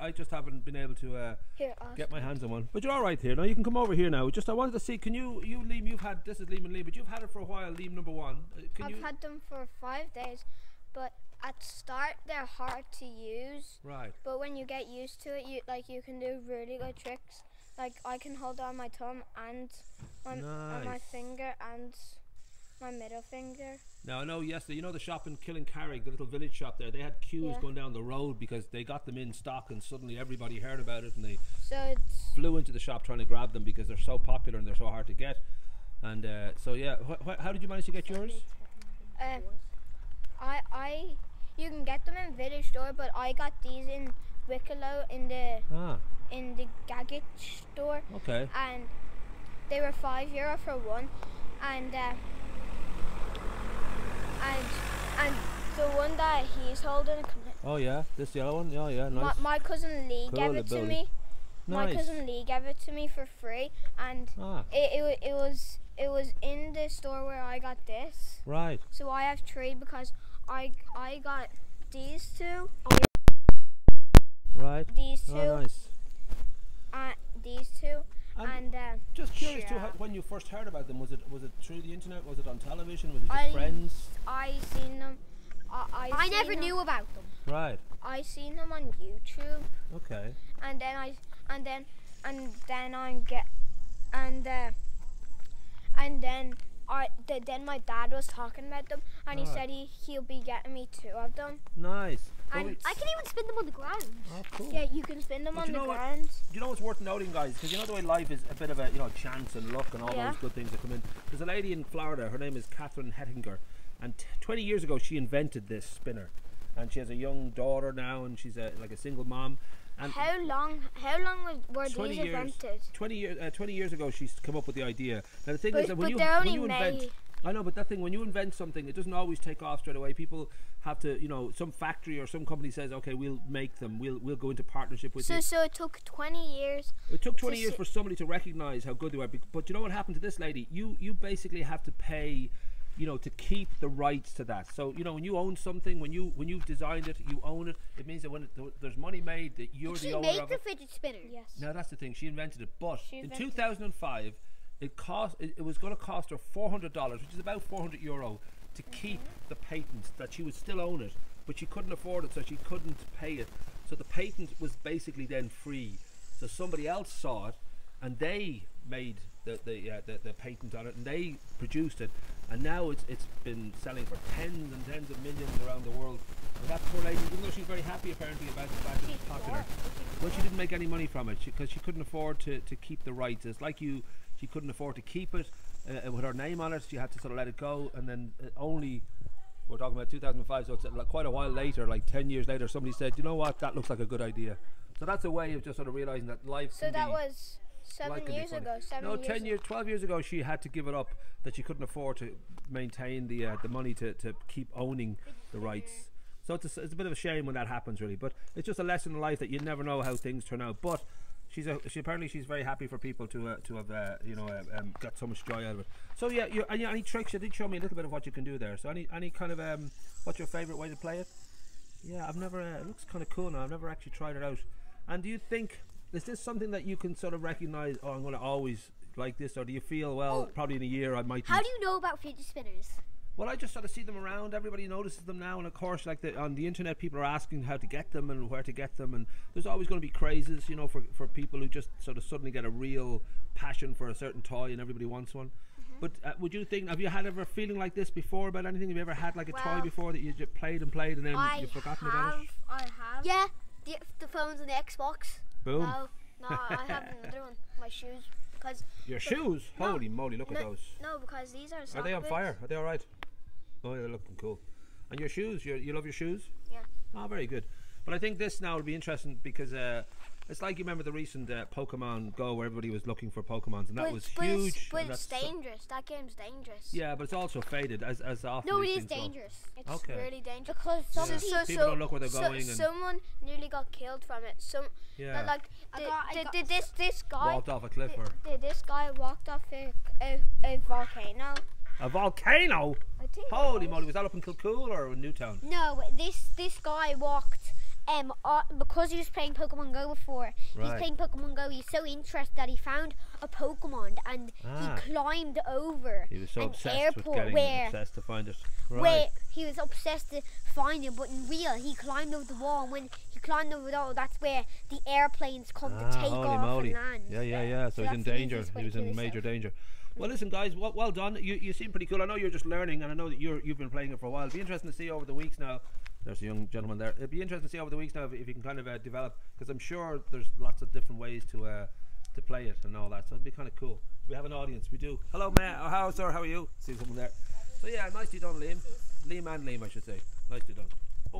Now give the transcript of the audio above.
I just haven't been able to Here, get my hands on one. But you're all right here. Now you can come over here now. Just I wanted to see. Can you Liam? You've had this is Liam and Liam, but you've had it for a while. Liam number one. I've had them for 5 days, but at start they're hard to use. Right. But when you get used to it, you can do really good tricks. Like I can hold on my thumb and my finger and my middle finger. Now I know yesterday, you know the shop in Killincarrig, the little village shop there, they had queues going down the road because they got them in stock and suddenly everybody heard about it and they flew into the shop trying to grab them because they're so popular and they're so hard to get. And so yeah, how did you manage to get yours? You can get them in village store, but I got these in Wicklow in the gadget store. Okay. And they were €5 for one, and the one that he's holding. Oh yeah, this yellow one. Oh yeah, nice. My cousin Lee gave it to me. Nice. My cousin Lee gave it to me for free, and it was in the store where I got this. Right. So I have 3 because I got these 2. Right. These 2. Oh, nice. These 2. And just curious too, when you first heard about them, was it through the internet? Was it on television? Was it just friends? I seen them. I never knew about them. Right. I seen them on YouTube. Okay. And then then my dad was talking about them, and he said he'll be getting me 2 of them. Nice. And I can even spin them on the ground. Oh, cool. Yeah, you can spin them on the ground. You know what's worth noting, guys, because you know the way life is a bit of a chance and luck and all those good things that come in. There's a lady in Florida. Her name is Catherine Hettinger, and 20 years ago she invented this spinner, and she has a young daughter now, and she's like a single mom. And how long were these invented? 20 years ago she's come up with the idea. Now the thing is that when you invent, I know, but that thing, when you invent something, it doesn't always take off straight away. People have to, some factory or some company says, okay, we'll make them, we'll go into partnership with you. So it took 20 years. It took 20 years for somebody to recognize how good they were. But you know what happened to this lady? You basically have to pay, to keep the rights to that. So when you own something, when you've designed it, you own it. It means that when there's money made, that you're the owner of it. She made the fidget spinner. Yes. Now that's the thing. She invented it, but in 2005. It was going to cost her $400, which is about €400, to keep the patent. That she would still own it, but she couldn't afford it, so she couldn't pay it. So the patent was basically then free. So somebody else saw it, and they made the patent on it, and they produced it, and now it's been selling for tens and tens of millions around the world. And that poor lady, even though she's very happy apparently about the fact that it's popular, but she didn't make any money from it because she couldn't afford to keep the rights. It's like she couldn't afford to keep it with her name on it. She had to sort of let it go, and then we're talking about 2005, so it's quite a while later, like 10 years later, somebody said, you know what, that looks like a good idea. So that's a way of just sort of realizing that life. So that was 7 years ago. 12 years ago, she had to give it up, that she couldn't afford to maintain the money to keep owning the rights. So it's a bit of a shame when that happens, really. But it's just a lesson in life that you never know how things turn out. But apparently she's very happy for people to have got so much joy out of it. So yeah, any tricks? You did show me a little bit of what you can do there. So any kind of what's your favorite way to play it? Yeah, I've never. It looks kind of cool now. I've never actually tried it out. And do you think, is this something that you can sort of recognize? Oh, I'm going to always like this, or do you feel, well, probably in a year I might? How do you know about fidget spinners? Well, I just sort of see them around. Everybody notices them now, and of course, like on the internet, people are asking how to get them and where to get them, and there's always going to be crazes, for people who just sort of suddenly get a real passion for a certain toy, and everybody wants one. But would you think? Have you had ever feeling like this before about anything? Have you ever had like a toy before that you just played and played, and then you've forgotten about it? I have. Yeah, the phones and the Xbox. Boom. No, I have another one. My shoes. Because your shoes? Holy moly! Look at those. No, because these are. Are they on fire? Are they all right? Oh, yeah, they're looking cool. And your shoes? You love your shoes? Yeah. Oh, very good. But I think this now will be interesting because it's like, you remember the recent Pokemon Go where everybody was looking for Pokemons, and that was huge. But it's dangerous. That game's dangerous. Yeah, but it's also faded as often. No, it is dangerous. It's really dangerous. Because people don't look where they're going. And someone nearly got killed from it. This guy walked off a cliff, this guy walked off a volcano. A volcano? I think. Holy moly! Was that up in Kilcool or in Newtown? No, this guy walked because he was playing Pokemon Go before, he's playing Pokemon Go. He's so interested that he found a Pokemon and he climbed over. He was so an obsessed airport with getting where, obsessed to find it. Where he was obsessed to find it, but in real, he climbed over the wall. And when he climbed over the wall, that's where the airplanes come to take off and land. Yeah. So he's in danger. He was in major danger. Well, listen, guys. Well done. You seem pretty cool. I know you're just learning, and I know that you've been playing it for a while. It'll be interesting to see over the weeks now. There's a young gentleman there. It'll be interesting to see over the weeks now if you can kind of develop, because I'm sure there's lots of different ways to play it and all that. So it'll be kind of cool. We have an audience. We do. Hello, Matt. How are you? See someone there. So yeah, nicely done, Liam. Liam, I should say. Nicely done.